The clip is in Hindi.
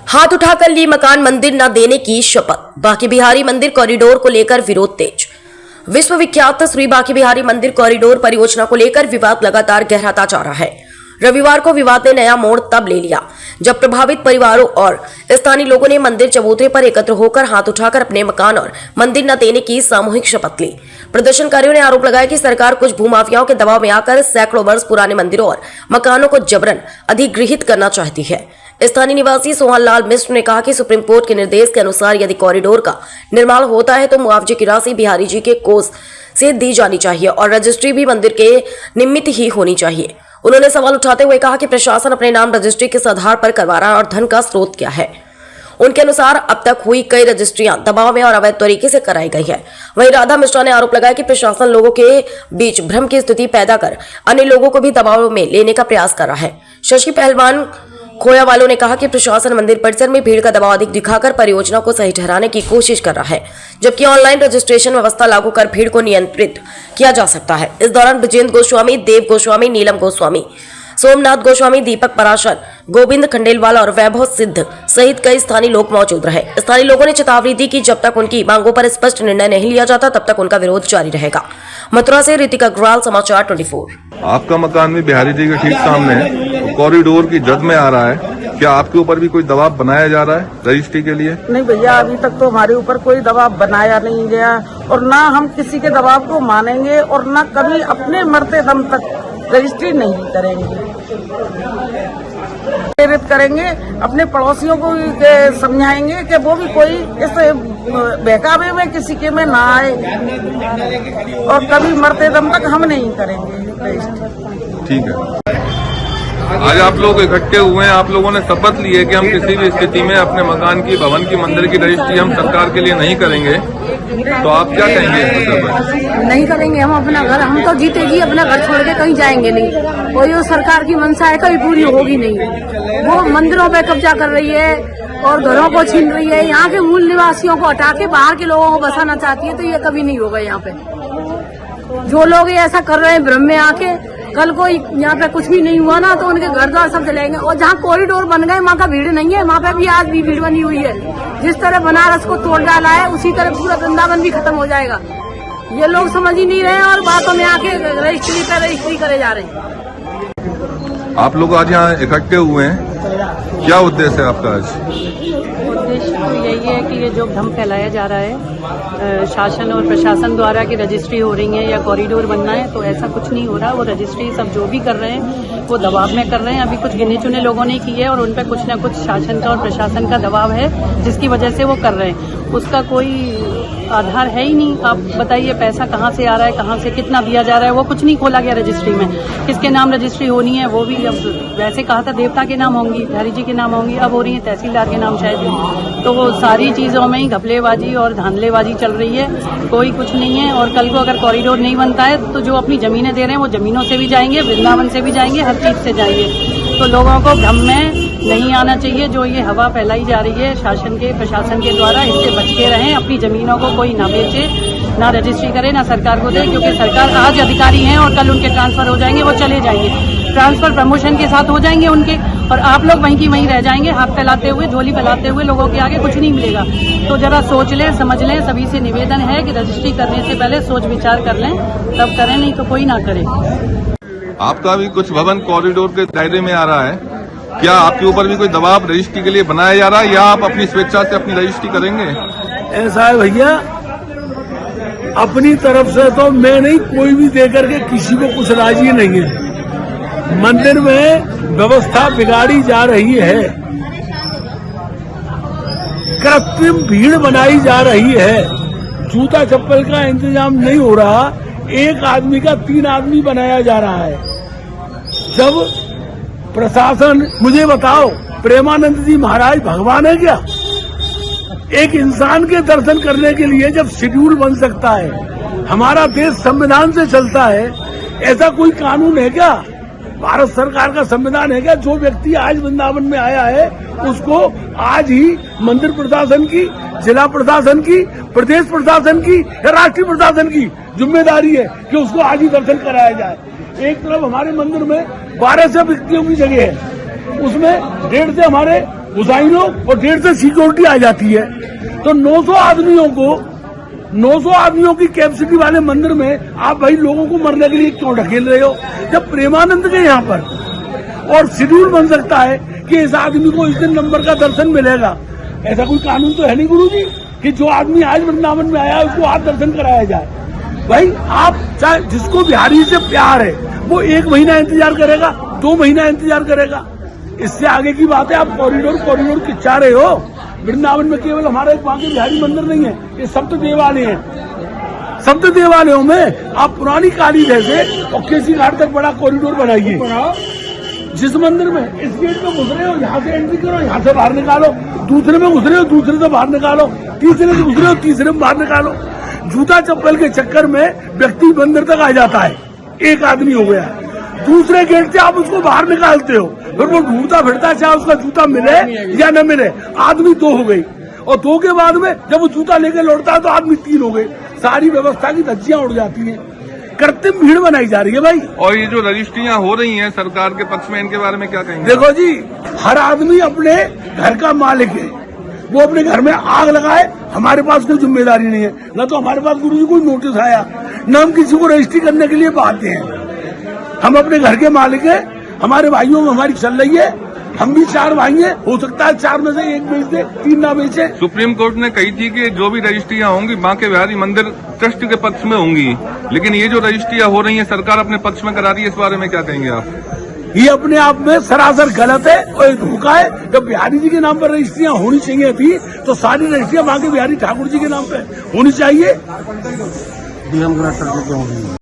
हाथ उठाकर ली मकान मंदिर न देने की शपथ। बांके बिहारी मंदिर कॉरिडोर को लेकर विरोध तेज। विश्व विख्यात श्री बांके बिहारी मंदिर कॉरिडोर परियोजना को लेकर विवाद लगातार गहराता जा रहा है। रविवार को विवाद ने नया मोड़ तब ले लिया जब प्रभावित परिवारों और स्थानीय लोगों ने मंदिर चबूतरे पर एकत्र होकर हाथ उठाकर अपने मकान और मंदिर न देने की सामूहिक शपथ ली। प्रदर्शनकारियों ने आरोप लगाया कि सरकार कुछ भूमाफियाओं के दबाव में आकर सैकड़ों वर्ष पुराने मंदिरों और मकानों को जबरन अधिग्रहित करना चाहती है। स्थानीय निवासी सोहन लाल मिश्र ने कहा कि सुप्रीम कोर्ट के निर्देश के अनुसार यदि कॉरिडोर का निर्माण होता है तो मुआवजे की राशि बिहारी जी के कोष से दी जानी चाहिए और रजिस्ट्री भी मंदिर के निमित्त ही होनी चाहिए। उन्होंने सवाल उठाते हुए कहा कि प्रशासन अपने नाम रजिस्ट्री किस आधार पर करवा रहा है और धन का स्रोत क्या है। उनके अनुसार अब तक हुई कई रजिस्ट्रियां दबाव में और अवैध तरीके से कराई गई है। वहीं राधा मिश्रा ने आरोप लगाया कि प्रशासन लोगों के बीच भ्रम की स्थिति पैदा कर अन्य लोगों को भी दबाव में लेने का प्रयास कर रहा है। शशि पहलवान खोया वालों ने कहा कि प्रशासन मंदिर परिसर में भीड़ का दबाव अधिक दिखाकर परियोजना को सही ठहराने की कोशिश कर रहा है, जबकि ऑनलाइन रजिस्ट्रेशन व्यवस्था लागू कर भीड़ को नियंत्रित किया जा सकता है। इस दौरान ब्रजेंद्र गोस्वामी, देव गोस्वामी, नीलम गोस्वामी, सोमनाथ गोस्वामी, दीपक पराशर, गोविंद खंडेलवाल और वैभव सिद्ध सहित कई स्थानीय लोग मौजूद रहे। स्थानीय लोगों ने चेतावनी दी कि जब तक उनकी मांगों पर स्पष्ट निर्णय नहीं लिया जाता तब तक उनका विरोध जारी रहेगा। मथुरा से ऋतिका अग्रवाल, समाचार 24। आपका मकान भी बिहारी जी के ठीक सामने है, कॉरिडोर की जद में आ रहा है। क्या आपके ऊपर भी कोई दबाव बनाया जा रहा है रजिस्ट्री के लिए? नहीं भैया, अभी तक तो हमारे ऊपर कोई दबाव बनाया नहीं गया और ना हम किसी के दबाव को मानेंगे और ना कभी अपने मरते दम तक रजिस्ट्री नहीं करेंगे। प्रेरित करेंगे, अपने पड़ोसियों को समझाएंगे कि वो भी कोई इस बहकावे में किसी के में ना आए और कभी मरते दम तक हम नहीं करेंगे रजिस्ट्री। ठीक है। आज आप लोग इकट्ठे हुए हैं, आप लोगों ने शपथ ली है कि हम किसी भी स्थिति में अपने मकान की, भवन की, मंदिर की रजिस्ट्री हम सरकार के लिए नहीं करेंगे, तो आप क्या कहेंगे? नहीं करेंगे हम अपना घर, हम तो जीते जी अपना घर छोड़ के कहीं जाएंगे नहीं। कोई वो सरकार की मंशा है कभी पूरी होगी नहीं। वो मंदिरों पे कब्जा कर रही है और घरों को छीन रही है। यहाँ के मूल निवासियों को हटा के बाहर के लोगों को बसाना चाहती है, तो ये कभी नहीं होगा। यहाँ पे जो लोग ऐसा कर रहे हैं भ्रम में आके, कल को यहाँ पे कुछ भी नहीं हुआ ना तो उनके घर द्वार सब चलेंगे। और जहाँ कॉरिडोर बन गए वहाँ का भीड़ नहीं है, वहाँ पे भी आज भी भीड़ बनी हुई है। जिस तरह बनारस को तोड़ डाला है उसी तरह पूरा वृंदावन भी खत्म हो जाएगा। ये लोग समझ ही नहीं रहे और बातों में आके रजिस्ट्री करे जा रहे हैं। आप लोग आज यहाँ इकट्ठे हुए हैं, क्या उद्देश्य है आपका आज? उद्देश्य तो यही है कि ये जो भ्रम फैलाया जा रहा है शासन और प्रशासन द्वारा कि रजिस्ट्री हो रही है या कॉरिडोर बनना है, तो ऐसा कुछ नहीं हो रहा। वो रजिस्ट्री सब जो भी कर रहे हैं वो दबाव में कर रहे हैं। अभी कुछ गिने चुने लोगों ने की है और उन पर कुछ न कुछ शासन का और प्रशासन का दबाव है जिसकी वजह से वो कर रहे हैं। उसका कोई आधार है ही नहीं। आप बताइए पैसा कहाँ से आ रहा है, कहाँ से कितना दिया जा रहा है, वो कुछ नहीं खोला गया रजिस्ट्री में। किसके नाम रजिस्ट्री होनी है वो भी, अब वैसे कहा था देवता के नाम होंगी, बिहारी जी के नाम होंगी, अब हो रही है तहसीलदार के नाम शायद। तो वो सारी चीजों में ही घपलेबाजी और धांधलेबाजी चल रही है, कोई कुछ नहीं है। और कल को अगर कॉरिडोर नहीं बनता है तो जो अपनी जमीनें दे रहे हैं वो जमीनों से भी जाएंगे, वृंदावन से भी जाएंगे, हर चीज से जाएंगे। तो लोगों को भ्रम में नहीं आना चाहिए। जो ये हवा फैलाई जा रही है शासन के, प्रशासन के द्वारा, इससे बच के रहें। अपनी जमीनों को कोई ना बेचे, ना रजिस्ट्री करे, ना सरकार को दे, क्योंकि सरकार आज अधिकारी हैं और कल उनके ट्रांसफर हो जाएंगे, वो चले जाएंगे। ट्रांसफर प्रमोशन के साथ हो जाएंगे उनके, और आप लोग वहीं की वहीं रह जाएंगे, हाथ फैलाते हुए, झोली फैलाते हुए। लोगों के आगे कुछ नहीं मिलेगा। तो जरा सोच लें, समझ लें। सभी से निवेदन है कि रजिस्ट्री करने से पहले सोच विचार कर लें, तब करें, नहीं तो कोई ना करे। आपका भी कुछ भवन कॉरिडोर के दायरे में आ रहा है, क्या आपके ऊपर भी कोई दबाव रजिस्ट्री के लिए बनाया जा रहा है या आप अपनी स्वेच्छा से अपनी रजिस्ट्री करेंगे? ऐसा है भैया, अपनी तरफ से तो मैं नहीं, कोई भी देकर के किसी को कुछ राजी नहीं है। मंदिर में व्यवस्था बिगाड़ी जा रही है, कृत्रिम भीड़ बनाई जा रही है, जूता चप्पल का इंतजाम नहीं हो रहा, एक आदमी का 3 आदमी बनाया जा रहा है। जब प्रशासन, मुझे बताओ, प्रेमानंद जी महाराज भगवान है क्या? एक इंसान के दर्शन करने के लिए जब शेड्यूल बन सकता है, हमारा देश संविधान से चलता है, ऐसा कोई कानून है क्या? भारत सरकार का संविधान है क्या? जो व्यक्ति आज वृंदावन में आया है उसको आज ही मंदिर प्रशासन की, जिला प्रशासन की, प्रदेश प्रशासन की या राष्ट्रीय प्रशासन की जिम्मेदारी है कि उसको आज ही दर्शन कराया जाए। एक तरफ हमारे मंदिर में 1200 व्यक्तियों की जगह है, उसमें 1.5 से हमारे घुसाई लो और 1.5 से सिक्योरिटी आ जाती है। तो 900 आदमियों की कैपेसिटी वाले मंदिर में आप भाई लोगों को मरने के लिए क्यों ढकेल रहे हो? जब प्रेमानंद के यहाँ पर और शेड्यूल बन सकता है कि इस आदमी को इस दिन नंबर का दर्शन मिलेगा, ऐसा कोई कानून तो है नहीं गुरुजी कि जो आदमी आज वृंदावन में आया है उसको आज दर्शन कराया जाए। भाई आप चाहे जिसको बिहारी से प्यार है वो 1 महीना इंतजार करेगा, 2 महीना इंतजार करेगा, इससे आगे की बात है। आप कॉरिडोर चाह रहे हो। वृंदावन में केवल हमारा एक बांके बिहारी मंदिर नहीं है, ये सप्त देवालय है। सप्त देवालयों में आप पुरानी काली जैसे और केसी घाट तक बड़ा कॉरिडोर बनाइए। जिस मंदिर में इस गेट में घुस रहे हो यहाँ से एंट्री करो, यहाँ से बाहर निकालो, दूसरे में घुस रहे हो दूसरे से बाहर निकालो, तीसरे से घुस रहे हो तीसरे में बाहर निकालो। जूता चप्पल के चक्कर में व्यक्ति मंदिर तक आ जाता है, एक आदमी हो गया, दूसरे गेट से आप उसको बाहर निकालते हो, फिर वो ढूंढता फिरता चाहे उसका जूता मिले या न मिले, आदमी 2 हो गई, और 2 के बाद में जब वो जूता लेके लौटता है तो आदमी 3 हो गए। सारी व्यवस्था की धज्जियां उड़ जाती हैं, कृत्रिम भीड़ बनाई जा रही है भाई। और ये जो रजिस्ट्रियां हो रही हैं सरकार के पक्ष में, इनके बारे में क्या कहेंगे? देखो जी, हर आदमी अपने घर का मालिक है, वो अपने घर में आग लगाए, हमारे पास कोई जिम्मेदारी नहीं है। न तो हमारे पास गुरुजी कोई नोटिस आया, न हम किसी को रजिस्ट्री करने के लिए बाध्य हैं। हम अपने घर के मालिक हैं, हमारे भाइयों में हमारी चल रही है, हम भी 4 भाई हैं, हो सकता है 4 में से 1 बेच दे, 3 ना बेचे। सुप्रीम कोर्ट ने कही थी कि जो भी रजिस्ट्रियां होंगी बांके बिहारी मंदिर ट्रस्ट के पक्ष में होंगी, लेकिन ये जो रजिस्ट्रियां हो रही हैं सरकार अपने पक्ष में करा रही है, इस बारे में क्या कहेंगे आप? ये अपने आप में सरासर गलत है और धोखा है। जब बिहारी जी के नाम पर रजिस्ट्रियां होनी चाहिए थी तो सारी रजिस्ट्रियां बांके बिहारी ठाकुर जी के नाम पे होनी चाहिए।